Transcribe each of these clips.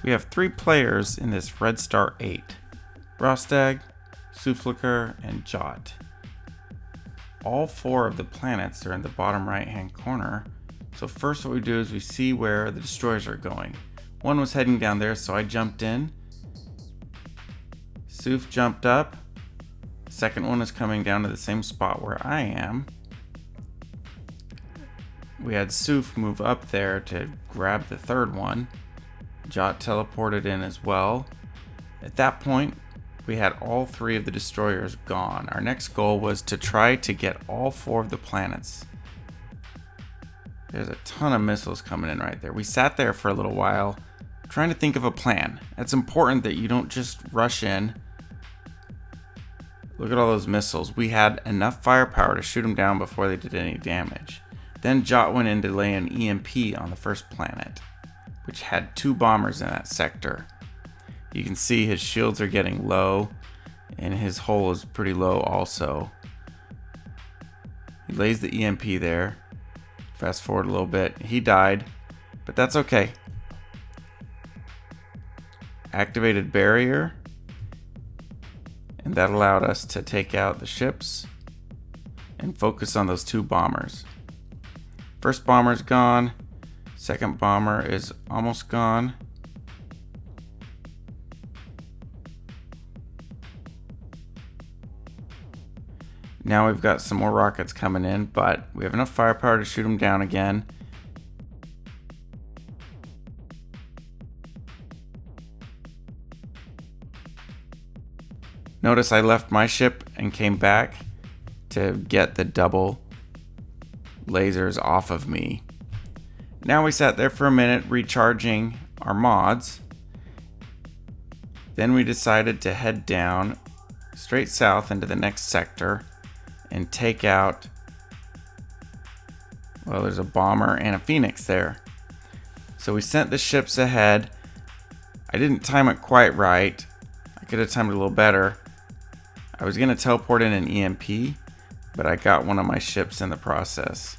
we have 3 players in this Red Star 8. Rawstag, Souflikar, and Jot. All 4 of the planets are in the bottom right hand corner. So first what we do is we see where the destroyers are going. One was heading down there, so I jumped in. Souf jumped up. Second one is coming down to the same spot where I am. We had Souf move up there to grab the third one. Jot teleported in as well. At that point, we had all 3 of the destroyers gone. Our next goal was to try to get all 4 of the planets. There's a ton of missiles coming in right there. We sat there for a little while trying to think of a plan. It's important that you don't just rush in. Look at all those missiles. We had enough firepower to shoot them down before they did any damage. Then Jot went in to lay an EMP on the first planet, which had 2 bombers in that sector. You can see his shields are getting low, and his hull is pretty low also. He lays the EMP there. Fast forward a little bit. He died, but that's okay. Activated barrier, and that allowed us to take out the ships and focus on those 2 bombers. First bomber's gone. Second bomber is almost gone. Now we've got some more rockets coming in, but we have enough firepower to shoot them down again. Notice I left my ship and came back to get the double lasers off of me. Now we sat there for a minute recharging our mods. Then we decided to head down straight south into the next sector and take out, well, there's a bomber and a Phoenix there. So we sent the ships ahead. I didn't time it quite right. I could have timed it a little better. I was going to teleport in an EMP, but I got one of my ships in the process.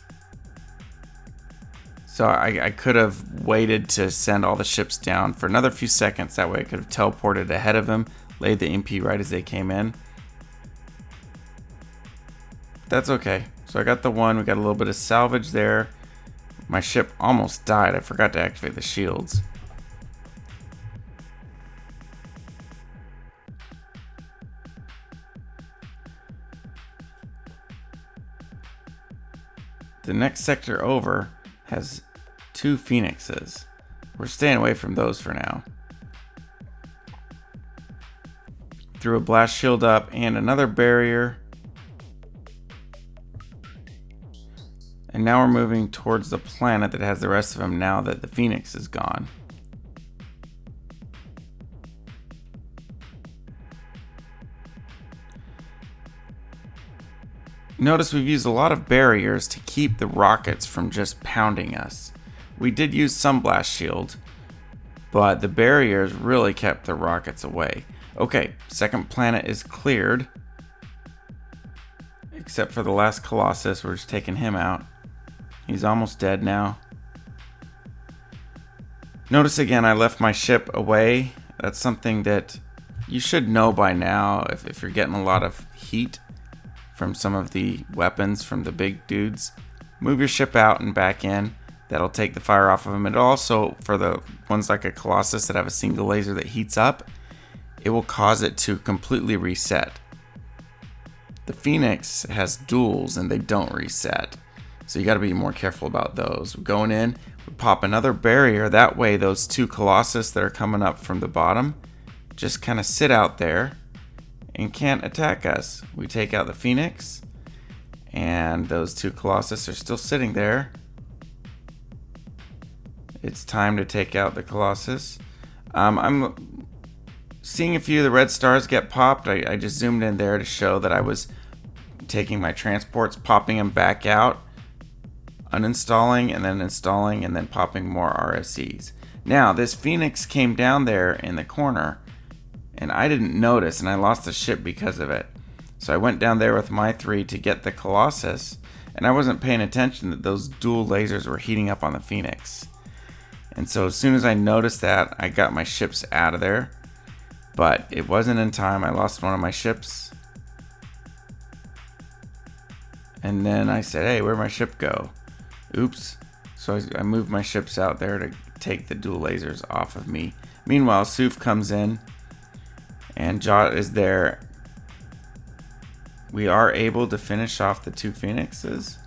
So I could have waited to send all the ships down for another few seconds. That way I could have teleported ahead of them, laid the EMP right as they came in. That's okay. So I got the one. We got a little bit of salvage there. My ship almost died. I forgot to activate the shields. The next sector over has 2 Phoenixes. We're staying away from those for now. Threw a blast shield up and another barrier. And now we're moving towards the planet that has the rest of them now that the Phoenix is gone. Notice we've used a lot of barriers to keep the rockets from just pounding us. We did use some blast shield, but the barriers really kept the rockets away. Okay, second planet is cleared. Except for the last Colossus, we're just taking him out. He's almost dead now. Notice again, I left my ship away. That's something that you should know by now if you're getting a lot of heat from some of the weapons from the big dudes. Move your ship out and back in. That'll take the fire off of them. And also, for the ones like a Colossus that have a single laser that heats up, it will cause it to completely reset. The Phoenix has duals and they don't reset. So you got to be more careful about those. We're going in, we pop another barrier. That way those 2 Colossus that are coming up from the bottom just kind of sit out there and can't attack us. We take out the Phoenix and those 2 Colossus are still sitting there. It's time to take out the Colossus. I'm seeing a few of the red stars get popped. I just zoomed in there to show that I was taking my transports, popping them back out, uninstalling and then installing and then popping more RSEs. Now this Phoenix came down there in the corner and I didn't notice and I lost the ship because of it. So I went down there with my 3 to get the Colossus and I wasn't paying attention that those dual lasers were heating up on the Phoenix. And so as soon as I noticed that, I got my ships out of there. But it wasn't in time. I lost one of my ships. And then I said, hey, where'd my ship go? Oops. So I moved my ships out there to take the dual lasers off of me. Meanwhile, Souf comes in and Jot is there. We are able to finish off the 2 Phoenixes.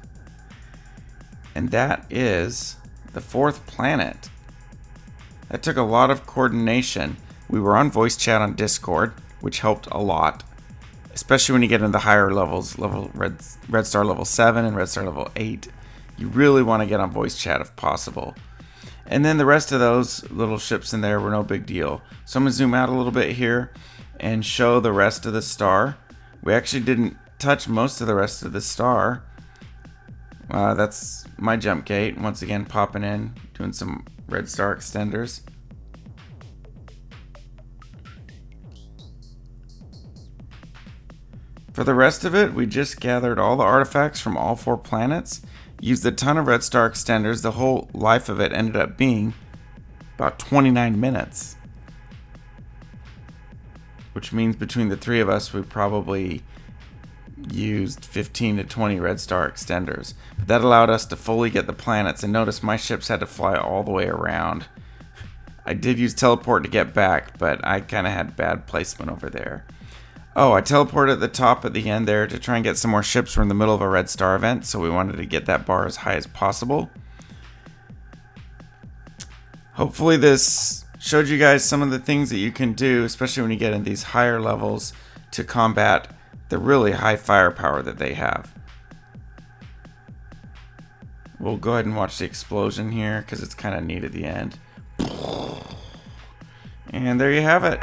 And that is the 4th planet. That took a lot of coordination. We were on voice chat on Discord, which helped a lot. Especially when you get into the higher levels, Red Star level 7 and Red Star level 8. You really want to get on voice chat if possible. And then the rest of those little ships in there were no big deal. So I'm going to zoom out a little bit here and show the rest of the star. We actually didn't touch most of the rest of the star. That's my jump gate. Once again, popping in, doing some Red Star extenders. For the rest of it, we just gathered all the artifacts from all 4 planets, used a ton of Red Star extenders. The whole life of it ended up being about 29 minutes. Which means between the 3 of us, we probably used 15 to 20 Red Star extenders. But that allowed us to fully get the planets, and notice my ships had to fly all the way around. I did use teleport to get back, but I kind of had bad placement over there. Oh, I teleported at the top at the end there to try and get some more ships. We're in the middle of a Red Star event, so we wanted to get that bar as high as possible. Hopefully this showed you guys some of the things that you can do, especially when you get in these higher levels, to combat the really high firepower that they have. We'll go ahead and watch the explosion here because it's kind of neat at the end. And there you have it.